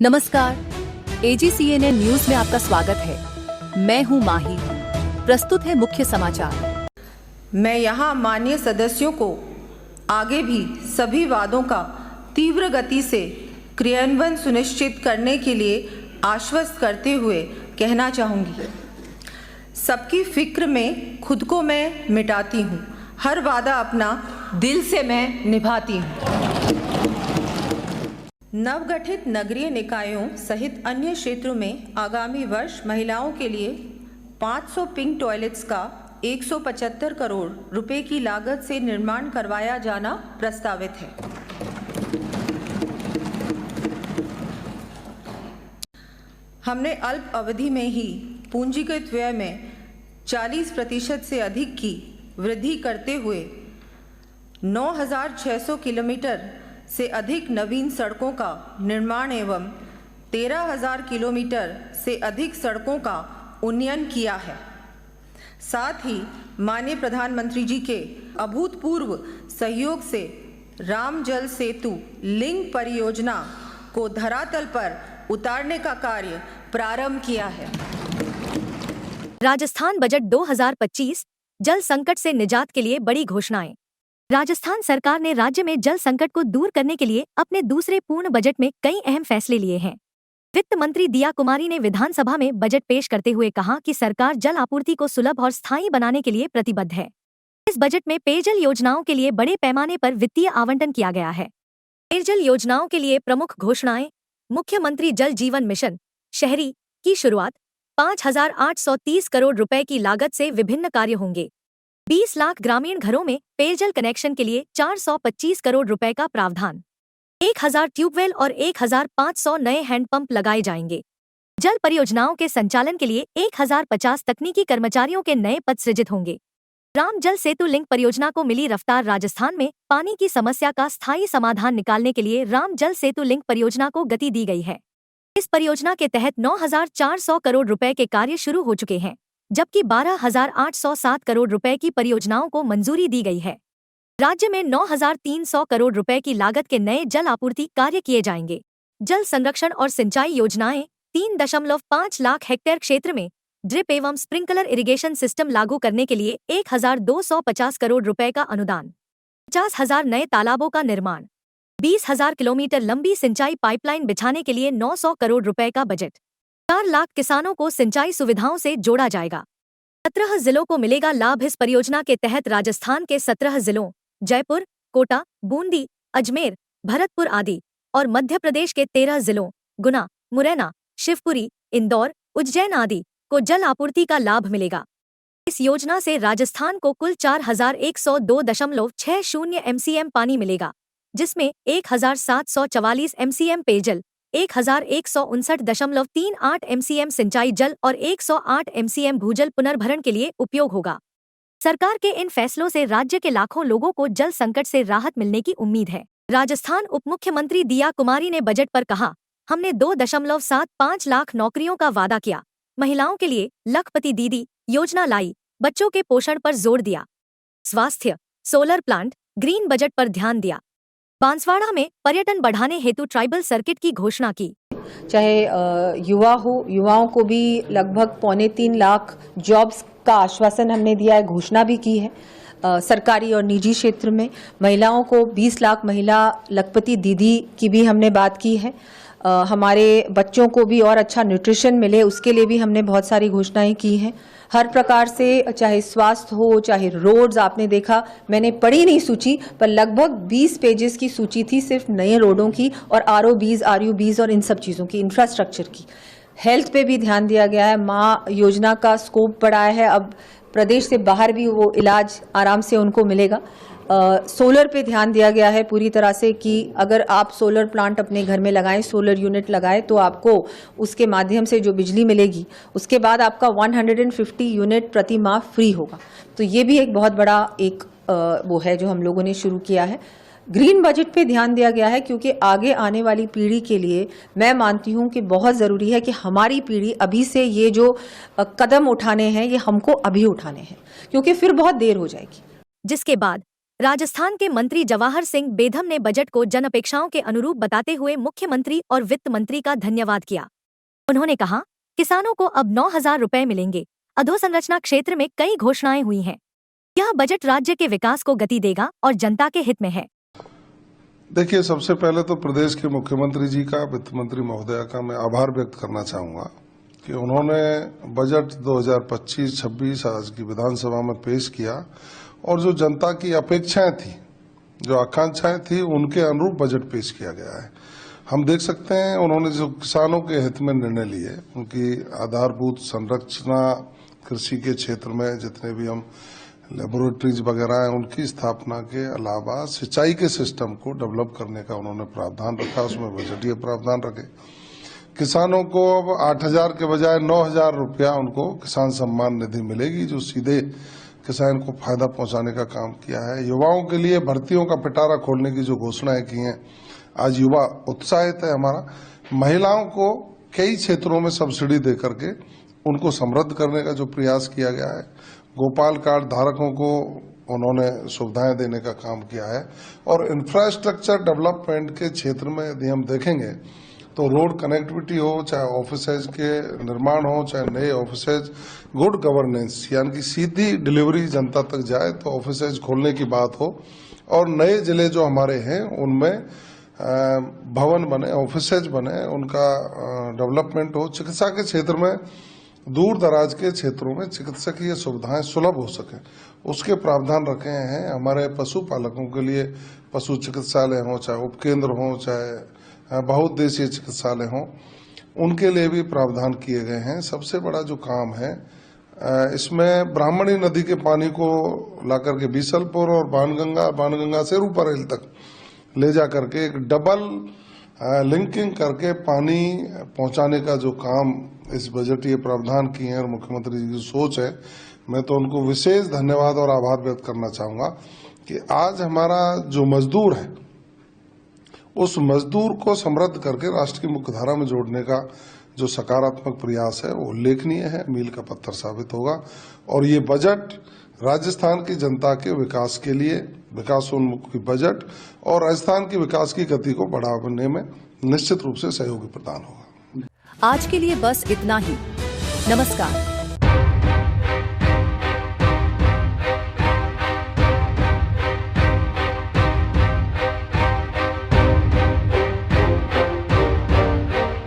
नमस्कार, AGCNN news में आपका स्वागत है। मैं हूं माही। प्रस्तुत है मुख्य समाचार। मैं यहां माननीय सदस्यों को आगे भी सभी वादों का तीव्र गति से क्रियान्वयन सुनिश्चित करने के लिए आश्वस्त करते हुए कहना चाहूँगी। सबकी फिक्र में खुद को मैं मिटाती हूँ, हर वादा अपना दिल से मैं निभाती हूँ। नवगठित नगरीय निकायों सहित अन्य क्षेत्रों में आगामी वर्ष महिलाओं के लिए 500 पिंक टॉयलेट्स का 175 करोड़ रुपए की लागत से निर्माण करवाया जाना प्रस्तावित है। हमने अल्प अवधि में ही पूंजीगत व्यय में 40% से अधिक की वृद्धि करते हुए 9,600 किलोमीटर से अधिक नवीन सड़कों का निर्माण एवं 13,000 किलोमीटर से अधिक सड़कों का उन्नयन किया है। साथ ही माननीय प्रधानमंत्री जी के अभूतपूर्व सहयोग से राम जल सेतु लिंक परियोजना को धरातल पर उतारने का कार्य प्रारंभ किया है। राजस्थान बजट 2025 जल संकट से निजात के लिए बड़ी घोषणाएं। राजस्थान सरकार ने राज्य में जल संकट को दूर करने के लिए अपने दूसरे पूर्ण बजट में कई अहम फैसले लिए हैं। वित्त मंत्री दिया कुमारी ने विधानसभा में बजट पेश करते हुए कहा कि सरकार जल आपूर्ति को सुलभ और स्थायी बनाने के लिए प्रतिबद्ध है। इस बजट में पेयजल योजनाओं के लिए बड़े पैमाने पर वित्तीय आवंटन किया गया है। पेयजल योजनाओं के लिए प्रमुख घोषणाएं: मुख्यमंत्री जल जीवन मिशन शहरी की शुरुआत, 5,830 करोड़ रुपए की लागत से विभिन्न कार्य होंगे। 20 लाख ग्रामीण घरों में पेयजल कनेक्शन के लिए 425 करोड़ रुपए का प्रावधान। 1,000 ट्यूबवेल और 1,500 नए हैंडपंप लगाए जाएंगे। जल परियोजनाओं के संचालन के लिए 1,050 तकनीकी कर्मचारियों के नए पद सृजित होंगे। राम जल सेतु लिंक परियोजना को मिली रफ्तार। राजस्थान में पानी की समस्या का स्थायी समाधान निकालने के लिए राम जल सेतु लिंक परियोजना को गति दी गई है। इस परियोजना के तहत 9,400 करोड़ रुपए के कार्य शुरू हो चुके हैं, जबकि 12,807 करोड़ रुपए की परियोजनाओं को मंजूरी दी गई है। राज्य में 9,300 करोड़ रुपए की लागत के नए जल आपूर्ति कार्य किए जाएंगे। जल संरक्षण और सिंचाई योजनाएं: 3.5 लाख हेक्टेयर क्षेत्र में ड्रिप एवं स्प्रिंकलर इरिगेशन सिस्टम लागू करने के लिए 1,250 करोड़ रुपए का अनुदान। 50,000 नए तालाबों का निर्माण। 20,000 किलोमीटर लंबी सिंचाई पाइपलाइन बिछाने के लिए 900 करोड़ रुपए का बजट। 4 लाख किसानों को सिंचाई सुविधाओं से जोड़ा जाएगा। 17 जिलों को मिलेगा लाभ। इस परियोजना के तहत राजस्थान के 17 जिलों जयपुर, कोटा, बूंदी, अजमेर, भरतपुर आदि और मध्य प्रदेश के 13 जिलों गुना, मुरैना, शिवपुरी, इंदौर, उज्जैन आदि को जल आपूर्ति का लाभ मिलेगा। इस योजना से राजस्थान को कुल 4,102.60 MCM पानी मिलेगा, जिसमें 1,744 MCM पेयजल, 1,159.38 MCM सिंचाई जल और 108 MCM भूजल पुनर्भरण के लिए उपयोग होगा। सरकार के इन फैसलों से राज्य के लाखों लोगों को जल संकट से राहत मिलने की उम्मीद है। राजस्थान उप मुख्यमंत्री दिया कुमारी ने बजट पर कहा, हमने 2.75 लाख नौकरियों का वादा किया, महिलाओं के लिए लखपति दीदी योजना लाई, बच्चों के पोषण पर जोर दिया, स्वास्थ्य, सोलर प्लांट, ग्रीन बजट पर ध्यान दिया। बांसवाड़ा में पर्यटन बढ़ाने हेतु ट्राइबल सर्किट की घोषणा की। चाहे युवा हो, युवाओं को भी लगभग 3.25 लाख जॉब्स का आश्वासन हमने दिया है, घोषणा भी की है। सरकारी और निजी क्षेत्र में महिलाओं को 20 लाख महिला लखपति दीदी की भी हमने बात की है। हमारे बच्चों को भी और अच्छा न्यूट्रिशन मिले, उसके लिए भी हमने बहुत सारी घोषणाएं की हैं। हर प्रकार से, चाहे स्वास्थ्य हो, चाहे रोड्स, आपने देखा, मैंने पढ़ी नहीं सूची, पर लगभग 20 पेजेस की सूची थी सिर्फ नए रोडों की और ROBs, RUBs और इन सब चीज़ों की, इंफ्रास्ट्रक्चर की। हेल्थ पे भी ध्यान दिया गया है। माँ योजना का स्कोप बढ़ाया है, अब प्रदेश से बाहर भी वो इलाज आराम से उनको मिलेगा। सोलर पे ध्यान दिया गया है पूरी तरह से कि अगर आप सोलर प्लांट अपने घर में लगाएं, सोलर यूनिट लगाएं, तो आपको उसके माध्यम से जो बिजली मिलेगी, उसके बाद आपका 150 यूनिट प्रति माह फ्री होगा। तो ये भी एक बहुत बड़ा एक वो है जो हम लोगों ने शुरू किया है। ग्रीन बजट पे ध्यान दिया गया है क्योंकि आगे आने वाली पीढ़ी के लिए मैं मानती हूँ कि बहुत ज़रूरी है कि हमारी पीढ़ी अभी से ये जो कदम उठाने हैं ये हमको अभी उठाने हैं, क्योंकि फिर बहुत देर हो जाएगी। जिसके बाद राजस्थान के मंत्री जवाहर सिंह बेधम ने बजट को जनअपेक्षाओं के अनुरूप बताते हुए मुख्यमंत्री और वित्त मंत्री का धन्यवाद किया। उन्होंने कहा, किसानों को अब 9,000 रुपए मिलेंगे। अधोसंरचना क्षेत्र में कई घोषणाएं हुई हैं। यह बजट राज्य के विकास को गति देगा और जनता के हित में है। देखिए, सबसे पहले तो प्रदेश के मुख्यमंत्री जी का, वित्त मंत्री महोदया का मैं आभार व्यक्त करना चाहूंगा कि उन्होंने बजट 2025-26 आज की विधानसभा में पेश किया और जो जनता की अपेक्षाएं थी, जो आकांक्षाएं थी, उनके अनुरूप बजट पेश किया गया है। हम देख सकते हैं उन्होंने जो किसानों के हित में निर्णय लिए, उनकी आधारभूत संरचना कृषि के क्षेत्र में जितने भी हम लेबोरेटरीज वगैरह हैं, उनकी स्थापना के अलावा सिंचाई के सिस्टम को डेवलप करने का उन्होंने प्रावधान रखा, उसमें बजटीय प्रावधान रखे। किसानों को अब 8,000 के बजाय 9,000 रुपया उनको किसान सम्मान निधि मिलेगी, जो सीधे किसान को फायदा पहुंचाने का काम किया है। युवाओं के लिए भर्तियों का पिटारा खोलने की जो घोषणाएं की हैं, आज युवा उत्साहित है हमारा। महिलाओं को कई क्षेत्रों में सब्सिडी दे करके उनको समृद्ध करने का जो प्रयास किया गया है। गोपाल कार्ड धारकों को उन्होंने सुविधाएं देने का काम किया है। और इंफ्रास्ट्रक्चर डेवलपमेंट के क्षेत्र में यदि हम देखेंगे तो रोड कनेक्टिविटी हो, चाहे ऑफिसेज के निर्माण हो, चाहे नए ऑफिसेज, गुड गवर्नेंस यानी कि सीधी डिलीवरी जनता तक जाए, तो ऑफिसेज खोलने की बात हो और नए जिले जो हमारे हैं उनमें भवन बने, ऑफिसेज बने, उनका डेवलपमेंट हो। चिकित्सा के क्षेत्र में दूर दराज के क्षेत्रों में चिकित्सकीय सुविधाएं सुलभ हो सके, उसके प्रावधान रखे हैं। हमारे पशुपालकों के लिए पशु चिकित्सालय हो, चाहे उपकेंद्र हो, चाहे बहुउद्देशीय चिकित्सालय हो, उनके लिए भी प्रावधान किए गए हैं। सबसे बड़ा जो काम है इसमें ब्राह्मणी नदी के पानी को लाकर के बीसलपुर और बाणगंगा से रूपारेल तक ले जा करके एक डबल लिंकिंग करके पानी पहुंचाने का जो काम इस बजटीय प्रावधान किए हैं और मुख्यमंत्री जी की सोच है, मैं तो उनको विशेष धन्यवाद और आभार व्यक्त करना चाहूंगा कि आज हमारा जो मजदूर है, उस मजदूर को समृद्ध करके राष्ट्र की मुख्यधारा में जोड़ने का जो सकारात्मक प्रयास है वो उल्लेखनीय है, मील का पत्थर साबित होगा। और ये बजट राजस्थान की जनता के विकास के लिए विकासोन्मुखी बजट और राजस्थान की विकास की गति को बढ़ाने में निश्चित रूप से सहयोगी प्रदान होगा। आज के लिए बस इतना ही। नमस्कार।